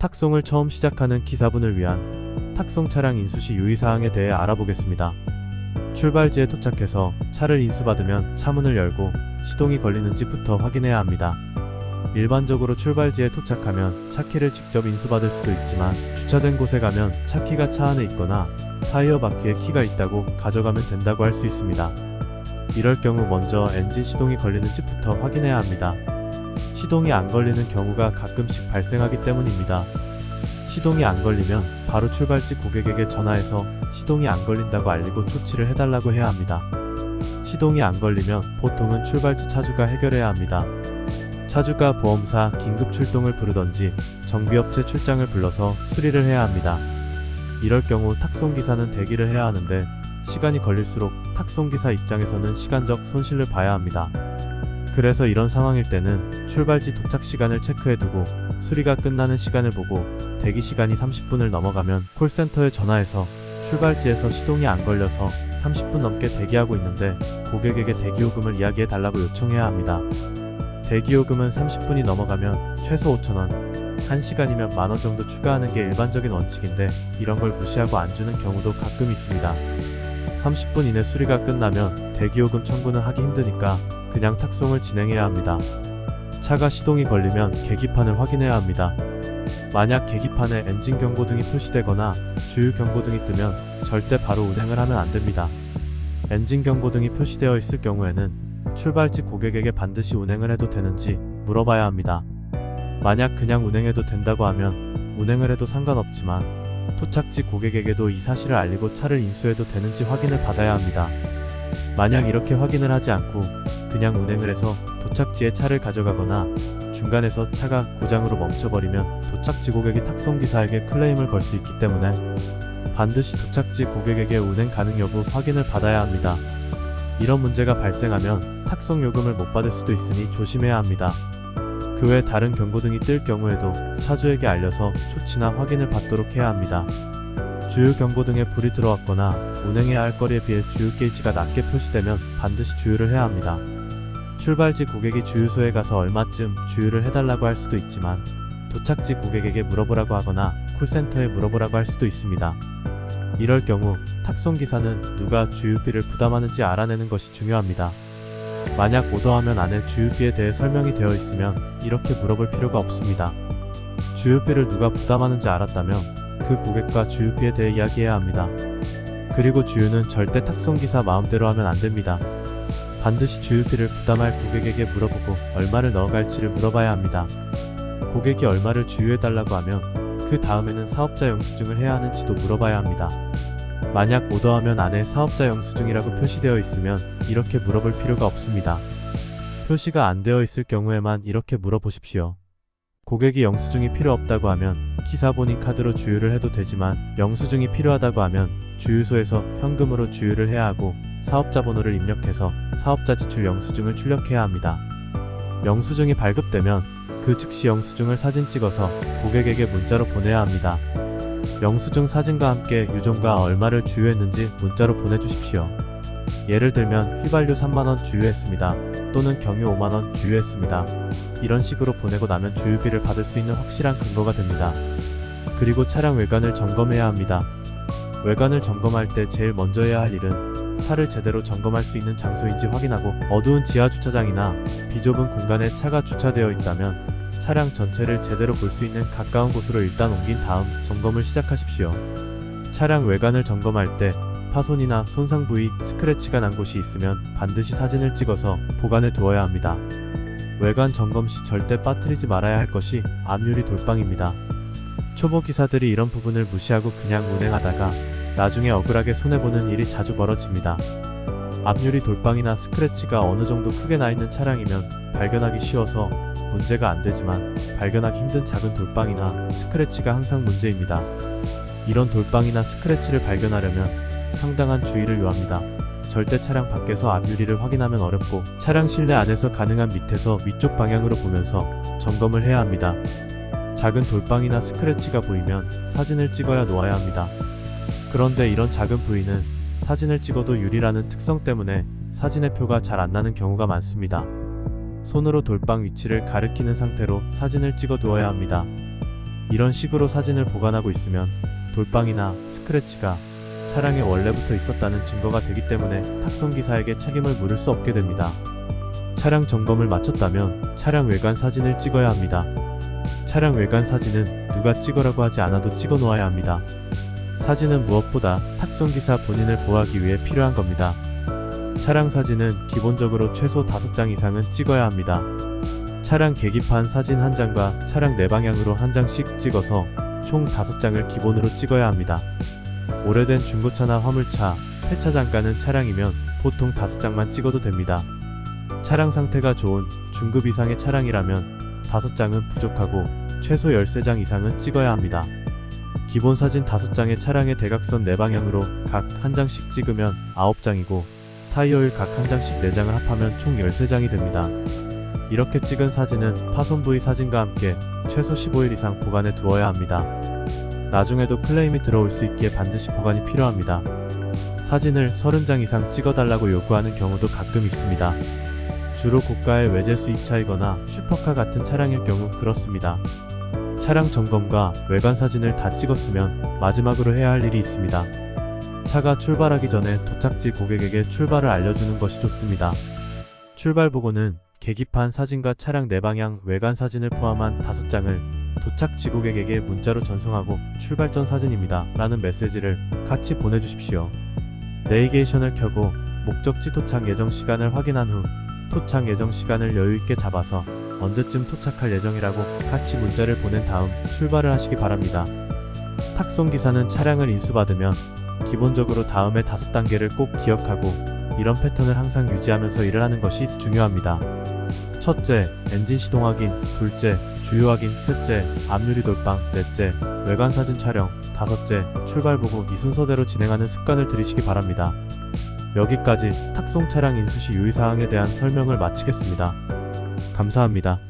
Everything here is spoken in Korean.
탁송을 처음 시작하는 기사분을 위한 탁송 차량 인수시 유의사항에 대해 알아보겠습니다. 출발지에 도착해서 차를 인수받으면 차문을 열고 시동이 걸리는지부터 확인해야 합니다. 일반적으로 출발지에 도착하면 차키를 직접 인수받을 수도 있지만 주차된 곳에 가면 차키가 차 안에 있거나 타이어 바퀴에 키가 있다고 가져가면 된다고 할 수 있습니다. 이럴 경우 먼저 엔진 시동이 걸리는지부터 확인해야 합니다. 시동이 안 걸리는 경우가 가끔씩 발생하기 때문입니다. 시동이 안 걸리면 바로 출발지 고객에게 전화해서 시동이 안 걸린다고 알리고 조치를 해달라고 해야 합니다. 시동이 안 걸리면 보통은 출발지 차주가 해결해야 합니다. 차주가 보험사 긴급 출동을 부르던지 정비업체 출장을 불러서 수리를 해야 합니다. 이럴 경우 탁송기사는 대기를 해야 하는데 시간이 걸릴수록 탁송기사 입장에서는 시간적 손실을 봐야 합니다. 그래서 이런 상황일 때는 출발지 도착 시간을 체크해두고 수리가 끝나는 시간을 보고 대기 시간이 30분을 넘어가면 콜센터에 전화해서 출발지에서 시동이 안 걸려서 30분 넘게 대기하고 있는데 고객에게 대기요금을 이야기해 달라고 요청해야 합니다. 대기요금은 30분이 넘어가면 최소 5,000원, 1시간이면 만원 정도 추가하는 게 일반적인 원칙인데 이런 걸 무시하고 안 주는 경우도 가끔 있습니다. 30분 이내 수리가 끝나면 대기요금 청구는 하기 힘드니까 그냥 탁송을 진행해야 합니다. 차가 시동이 걸리면 계기판을 확인해야 합니다. 만약 계기판에 엔진 경고등이 표시되거나 주유 경고등이 뜨면 절대 바로 운행을 하면 안 됩니다. 엔진 경고등이 표시되어 있을 경우에는 출발지 고객에게 반드시 운행을 해도 되는지 물어봐야 합니다. 만약 그냥 운행해도 된다고 하면 운행을 해도 상관없지만 도착지 고객에게도 이 사실을 알리고 차를 인수해도 되는지 확인을 받아야 합니다. 만약 이렇게 확인을 하지 않고 그냥 운행을 해서 도착지에 차를 가져가거나 중간에서 차가 고장으로 멈춰버리면 도착지 고객이 탁송기사에게 클레임을 걸 수 있기 때문에 반드시 도착지 고객에게 운행 가능 여부 확인을 받아야 합니다. 이런 문제가 발생하면 탁송 요금을 못 받을 수도 있으니 조심해야 합니다. 그 외 다른 경고등이 뜰 경우에도 차주에게 알려서 조치나 확인을 받도록 해야 합니다. 주유 경고등에 불이 들어왔거나 운행해야 할 거리에 비해 주유 게이지가 낮게 표시되면 반드시 주유를 해야 합니다. 출발지 고객이 주유소에 가서 얼마쯤 주유를 해달라고 할 수도 있지만 도착지 고객에게 물어보라고 하거나 콜센터에 물어보라고 할 수도 있습니다. 이럴 경우 탁송기사는 누가 주유비를 부담하는지 알아내는 것이 중요합니다. 만약 오더화면 안에 주유비에 대해 설명이 되어 있으면 이렇게 물어볼 필요가 없습니다. 주유비를 누가 부담하는지 알았다면 그 고객과 주유비에 대해 이야기해야 합니다. 그리고 주유는 절대 탁송기사 마음대로 하면 안 됩니다. 반드시 주유비를 부담할 고객에게 물어보고 얼마를 넣어갈지를 물어봐야 합니다. 고객이 얼마를 주유해달라고 하면 그 다음에는 사업자 영수증을 해야 하는지도 물어봐야 합니다. 만약 오더화면 안에 사업자 영수증이라고 표시되어 있으면 이렇게 물어볼 필요가 없습니다. 표시가 안 되어 있을 경우에만 이렇게 물어보십시오. 고객이 영수증이 필요 없다고 하면 기사 본인 카드로 주유를 해도 되지만 영수증이 필요하다고 하면 주유소에서 현금으로 주유를 해야 하고 사업자 번호를 입력해서 사업자 지출 영수증을 출력해야 합니다. 영수증이 발급되면 그 즉시 영수증을 사진 찍어서 고객에게 문자로 보내야 합니다. 영수증 사진과 함께 유종과 얼마를 주유했는지 문자로 보내주십시오. 예를 들면 휘발유 3만원 주유했습니다. 또는 경유 5만원 주유했습니다. 이런 식으로 보내고 나면 주유비를 받을 수 있는 확실한 근거가 됩니다. 그리고 차량 외관을 점검해야 합니다. 외관을 점검할 때 제일 먼저 해야 할 일은 차를 제대로 점검할 수 있는 장소인지 확인하고 어두운 지하 주차장이나 비좁은 공간에 차가 주차되어 있다면 차량 전체를 제대로 볼 수 있는 가까운 곳으로 일단 옮긴 다음 점검을 시작하십시오. 차량 외관을 점검할 때 파손이나 손상 부위, 스크래치가 난 곳이 있으면 반드시 사진을 찍어서 보관해 두어야 합니다. 외관 점검 시 절대 빠뜨리지 말아야 할 것이 앞유리 돌방입니다. 초보 기사들이 이런 부분을 무시하고 그냥 운행하다가 나중에 억울하게 손해보는 일이 자주 벌어집니다. 앞유리 돌방이나 스크래치가 어느 정도 크게 나 있는 차량이면 발견하기 쉬워서 문제가 안 되지만 발견하기 힘든 작은 돌방이나 스크래치가 항상 문제입니다. 이런 돌방이나 스크래치를 발견하려면 상당한 주의를 요합니다. 절대 차량 밖에서 앞유리를 확인하면 어렵고 차량 실내 안에서 가능한 밑에서 위쪽 방향으로 보면서 점검을 해야 합니다. 작은 돌방이나 스크래치가 보이면 사진을 찍어야 놓아야 합니다. 그런데 이런 작은 부위는 사진을 찍어도 유리라는 특성 때문에 사진의 표가 잘 안 나는 경우가 많습니다. 손으로 돌방 위치를 가리키는 상태로 사진을 찍어 두어야 합니다. 이런 식으로 사진을 보관하고 있으면 돌빵이나 스크래치가 차량에 원래부터 있었다는 증거가 되기 때문에 탁송기사에게 책임을 물을 수 없게 됩니다. 차량 점검을 마쳤다면 차량 외관 사진을 찍어야 합니다. 차량 외관 사진은 누가 찍으라고 하지 않아도 찍어 놓아야 합니다. 사진은 무엇보다 탁송기사 본인을 보호하기 위해 필요한 겁니다. 차량 사진은 기본적으로 최소 5장 이상은 찍어야 합니다. 차량 계기판 사진 1장과 차량 내방향으로 1장씩 찍어서 총 5장을 기본으로 찍어야 합니다. 오래된 중고차나 화물차, 폐차장가는 차량이면 보통 5장만 찍어도 됩니다. 차량 상태가 좋은 중급 이상의 차량이라면 5장은 부족하고 최소 13장 이상은 찍어야 합니다. 기본 사진 5장의 차량의 대각선 내방향으로 각 1장씩 찍으면 9장이고 타이어일 각 1장씩 4장을 합하면 총 13장이 됩니다. 이렇게 찍은 사진은 파손 부위 사진과 함께 최소 15일 이상 보관해 두어야 합니다. 나중에도 클레임이 들어올 수 있기에 반드시 보관이 필요합니다. 사진을 30장 이상 찍어달라고 요구하는 경우도 가끔 있습니다. 주로 고가의 외제 수입차이거나 슈퍼카 같은 차량일 경우 그렇습니다. 차량 점검과 외관 사진을 다 찍었으면 마지막으로 해야 할 일이 있습니다. 차가 출발하기 전에 도착지 고객에게 출발을 알려주는 것이 좋습니다. 출발 보고는 계기판 사진과 차량 내방향 외관 사진을 포함한 5장을 도착지 고객에게 문자로 전송하고 출발 전 사진입니다 라는 메시지를 같이 보내주십시오. 내비게이션을 켜고 목적지 도착 예정 시간을 확인한 후 도착 예정 시간을 여유있게 잡아서 언제쯤 도착할 예정이라고 같이 문자를 보낸 다음 출발을 하시기 바랍니다. 탁송기사는 차량을 인수받으면 기본적으로 다음의 5단계를 꼭 기억하고 이런 패턴을 항상 유지하면서 일을 하는 것이 중요합니다. 첫째, 엔진 시동 확인. 둘째, 주유 확인. 셋째, 앞유리 돌빵. 넷째, 외관 사진 촬영. 다섯째, 출발 보고 이 순서대로 진행하는 습관을 들이시기 바랍니다. 여기까지 탁송 차량 인수시 유의사항에 대한 설명을 마치겠습니다. 감사합니다.